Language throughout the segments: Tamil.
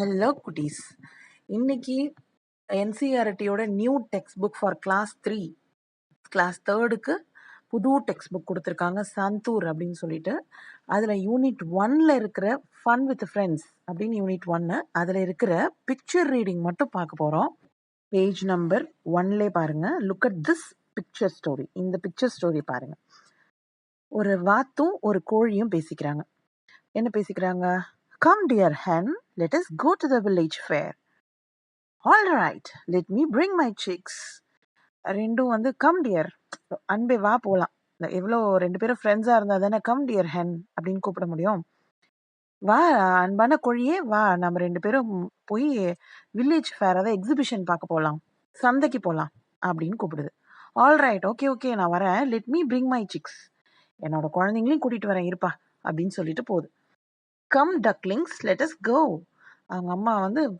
ஹலோ குட்டீஸ். இன்னைக்கு என்சிஆர்டியோட new text book for class தேர்டுக்கு புது டெக்ஸ்ட் புக் கொடுத்துருக்காங்க, சந்தூர் அப்படின்னு சொல்லிட்டு. அதில் யூனிட் 1ல் இருக்கிற ஃபன் வித் ஃப்ரெண்ட்ஸ் அப்படின்னு யூனிட் 1, அதில் இருக்கிற பிக்சர் ரீடிங் மட்டும் பார்க்க போகிறோம். பேஜ் நம்பர் 1லே பாருங்க. Look at this picture story. இந்த பிக்சர் ஸ்டோரி பாருங்க. ஒரு வாத்தும் ஒரு கோழியும் பேசிக்கிறாங்க. என்ன பேசிக்கிறாங்க? Come dear hen, let us go to the village fair. All right, let me bring my chicks. ரெண்டும் கம் டியர், அன்பே வா போகலாம். எவ்வளோ 2 பேரும் ஃப்ரெண்ட்ஸாக இருந்தால் தானே கம் டியர் ஹென் அப்படின்னு கூப்பிட முடியும். வா அன்பான கோழியே வா, நம்ம 2 பேரும் போய் வில்லேஜ் ஃபேர், அதாவது எக்ஸிபிஷன் பார்க்க போகலாம், சந்தைக்கு போகலாம் அப்படின்னு கூப்பிடுது. ஆல் ரைட், ஓகே நான் வரேன். Let me bring my chicks, என்னோட குழந்தைங்களையும் கூட்டிகிட்டு வரேன் இருப்பா அப்படின்னு சொல்லிட்டு போகுது. Come ducklings, let us go. அவங்க அம்மா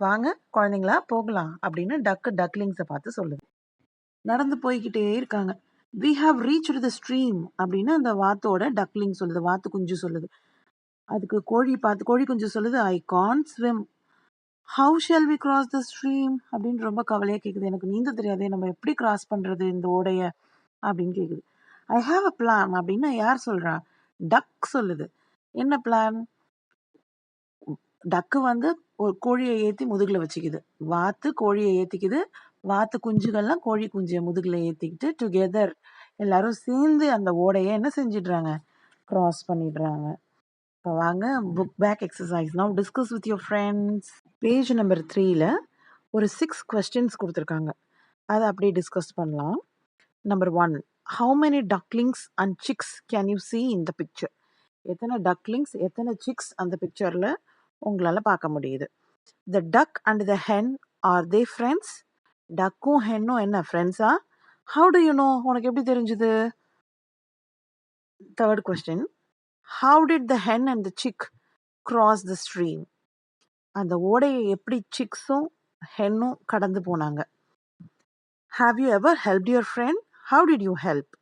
வாங்க குழந்தைங்களா போகலாம் அப்படின்னு டக்லிங்ஸை பார்த்து சொல்லுது. நடந்து போய்கிட்டே இருக்காங்க. We have reached the stream அப்படின்னு அந்த வாத்தோட டக்லிங் சொல்லுது, வாத்து குஞ்சு சொல்லுது. அதுக்கு கோழி குஞ்சு சொல்லுது, I can't swim. How shall we cross the stream அப்படின்னு ரொம்ப கவலையா கேக்குது. எனக்கு நீந்த தெரியாதே, நம்ம எப்படி கிராஸ் பண்றது இந்த ஓடைய அப்படின்னு கேக்குது. ஐ ஹாவ் அ பிளான் அப்படின்னு யார் சொல்றா? டக் சொல்லுது. என்ன பிளான்? டக்கு ஒரு கோழியை ஏற்றி முதுகில் வச்சுக்குது, வாத்து கோழியை ஏற்றிக்குது, வாத்து குஞ்சுகள்லாம் கோழி குஞ்சியை முதுகில் ஏற்றிக்கிட்டு டுகெதர் எல்லாரும் சேர்ந்து அந்த ஓடையை என்ன செஞ்சிடுறாங்க? கிராஸ் பண்ணிடுறாங்க. இப்போ வாங்க book back exercise. Now discuss with your friends. Page number 3ல் ஒரு 6 questions கொடுத்துருக்காங்க, அதை அப்படியே டிஸ்கஸ் பண்ணலாம். Number 1, how many ducklings and chicks can you see in the picture? எத்தனை டக்லிங்ஸ் எத்தனை சிக்ஸ் அந்த பிக்சரில் உங்களால் பார்க்க முடியுது. The duck and the hen, are they friends? டக்கும் ஹென்னும் என்ன ஃப்ரெண்ட்ஸா? ஹவு டு யூ நோ, உனக்கு எப்படி தெரிஞ்சுது? Third question, how did the hen and the chick cross the stream? அந்த ஓடையை எப்படி சிக்ஸும் ஹென்னும் கடந்து போனாங்க? Have you ever help your friend? How did you help?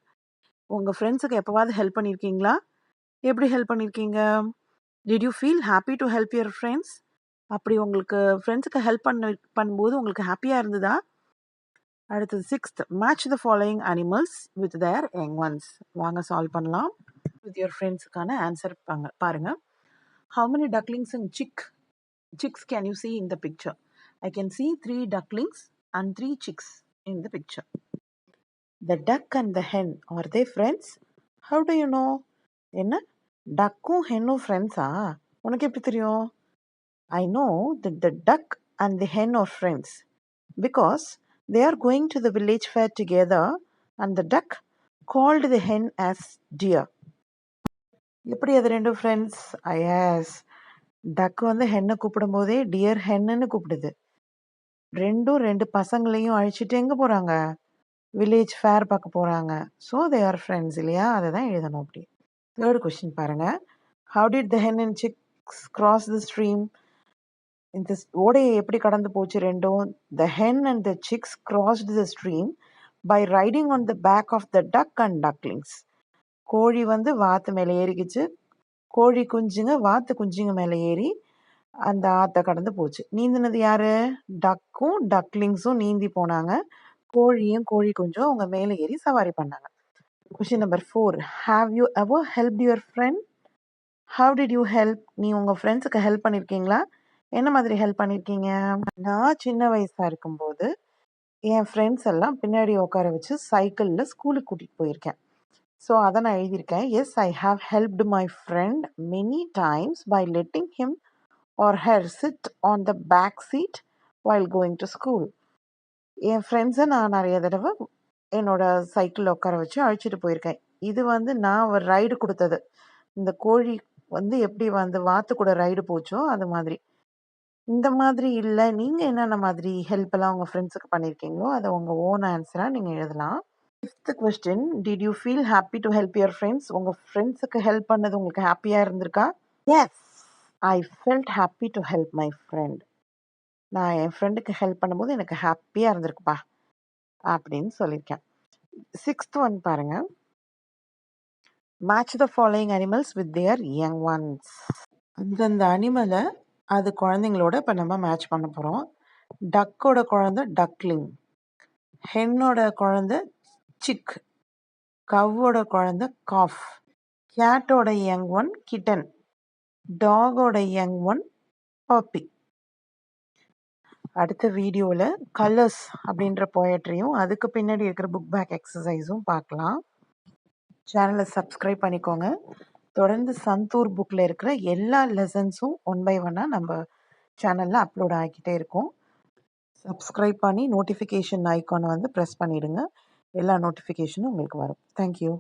உங்கள் ஃப்ரெண்ட்ஸுக்கு எப்போவாவது ஹெல்ப் பண்ணியிருக்கீங்களா? எப்படி ஹெல்ப் பண்ணியிருக்கீங்க? Did you feel happy to help your friends? அப்படி உங்களுக்கு ஃப்ரெண்ட்ஸுக்கு ஹெல்ப் பண்ணும்போது உங்களுக்கு ஹாப்பியாக இருந்ததா? அடுத்தது 6th, match the following animals with their young ones. வாங்க சால்வ் பண்ணலாம். வித் யுவர் ஃப்ரெண்ட்ஸுக்கான ஆன்சர் பாருங்க. How many ducklings and chicks can you see in the picture? I can see 3 ducklings and 3 chicks in the picture. The duck and the hen, are they friends? How do you know? என்ன, டக்கும் ஹென்னும் ஃப்ரெண்ட்ஸா? உனக்கு எப்படி தெரியும்? I know that the duck and the hen are friends because they are going to the village fair together and the duck called the hen as dear. எப்படி அது ரெண்டும் ஃப்ரெண்ட்ஸ்? எஸ், டக் ஹென்னை கூப்பிடும் போதே டியர் ஹென்னு கூப்பிடுது. ரெண்டும் 2 பசங்களையும் அழிச்சிட்டு எங்கே போகிறாங்க? வில்லேஜ் ஃபேர் பார்க்க போகிறாங்க. ஸோ தே ஆர் ஃப்ரெண்ட்ஸ் இல்லையா? அதை தான் எழுதணும். அப்படி. தேர்ட் கொஸ்டின் பாருங்க. How did the hen and chicks cross the stream? இந்த ஓடையை எப்படி கடந்து போச்சு ரெண்டும்? The hen and the chicks crossed the stream by riding on the back of the duck and ducklings. கோழி வாத்து மேலே ஏறிக்கிச்சு, கோழி குஞ்சுங்க வாத்து குஞ்சுங்க மேலே ஏறி அந்த ஆற்றை கடந்து போச்சு. நீந்தினது யாரு? டக்கும் டக்லிங்ஸும் நீந்தி போனாங்க, கோழியும் கோழி குஞ்சும் அவங்க மேலே ஏறி சவாரி பண்ணாங்க. Question number 4, have you ever help your friend? How did you help? நீ உங்கள் ஃப்ரெண்ட்ஸுக்கு ஹெல்ப் பண்ணியிருக்கீங்களா? என்ன மாதிரி ஹெல்ப் பண்ணியிருக்கீங்க? நான் சின்ன வயசாக இருக்கும்போது என் ஃப்ரெண்ட்ஸ் எல்லாம் பின்னாடி உட்கார வச்சு சைக்கிளில் ஸ்கூலுக்கு கூட்டிகிட்டு போயிருக்கேன். ஸோ அதை நான் எழுதியிருக்கேன். Yes, I have helped my friend many times by letting him or her sit on the back seat while going to school. என் ஃப்ரெண்ட்ஸை நான் நிறைய தடவை என்னோட சைக்கிளில் உட்கார வச்சு அழைச்சிட்டு போயிருக்கேன். இது நான் ஒரு ரைடு கொடுத்தது. இந்த கோழி எப்படி வாத்து கூட ரைடு போச்சோ அது மாதிரி. இந்த மாதிரி இல்லை, நீங்கள் என்னென்ன மாதிரி ஹெல்ப் எல்லாம் உங்கள் ஃப்ரெண்ட்ஸுக்கு பண்ணியிருக்கீங்களோ அதை உங்கள் ஓன் ஆன்சராக நீங்கள் எழுதலாம். 5th question, did you feel happy to help your friends? உங்கள் ஃப்ரெண்ட்ஸுக்கு ஹெல்ப் பண்ணது உங்களுக்கு ஹாப்பியாக இருந்திருக்கா? Yes, I felt happy to help my friend. நான் என் ஃப்ரெண்டுக்கு ஹெல்ப் பண்ணும்போது எனக்கு ஹாப்பியாக இருந்திருக்குப்பா அப்படின்னு சொல்லியிருக்கேன். 6th ஒன் பாருங்க. Match the following animals with their young once. அந்தந்த அனிமலை அது குழந்தைங்களோட இப்போ நம்ம மேட்ச் பண்ண போகிறோம். டக்கோட குழந்தை டக்லிங், ஹென்னோட குழந்தை சிக், கவ்வோட குழந்தை காஃப், கேட்டோட யங் ஒன் கிட்டன், டாகோட யங் ஒன் பப்பி. அடுத்த வீடியோவில் கலர்ஸ் அப்படின்ற போயட்ரியும் அதுக்கு பின்னாடி இருக்கிற புக் பேக் எக்ஸசைஸும் பார்க்கலாம். சேனலை சப்ஸ்கிரைப் பண்ணிக்கோங்க. தொடர்ந்து சந்தூர் புக்கில் இருக்கிற எல்லா லெசன்ஸும் 1 by 1 நம்ம சேனலில் அப்லோட் ஆகிக்கிட்டே இருக்கும். சப்ஸ்கிரைப் பண்ணி நோட்டிஃபிகேஷன் ஐக்கானை ப்ரெஸ் பண்ணிவிடுங்க. எல்லா நோட்டிஃபிகேஷனும் உங்களுக்கு வரும். தேங்க்யூ.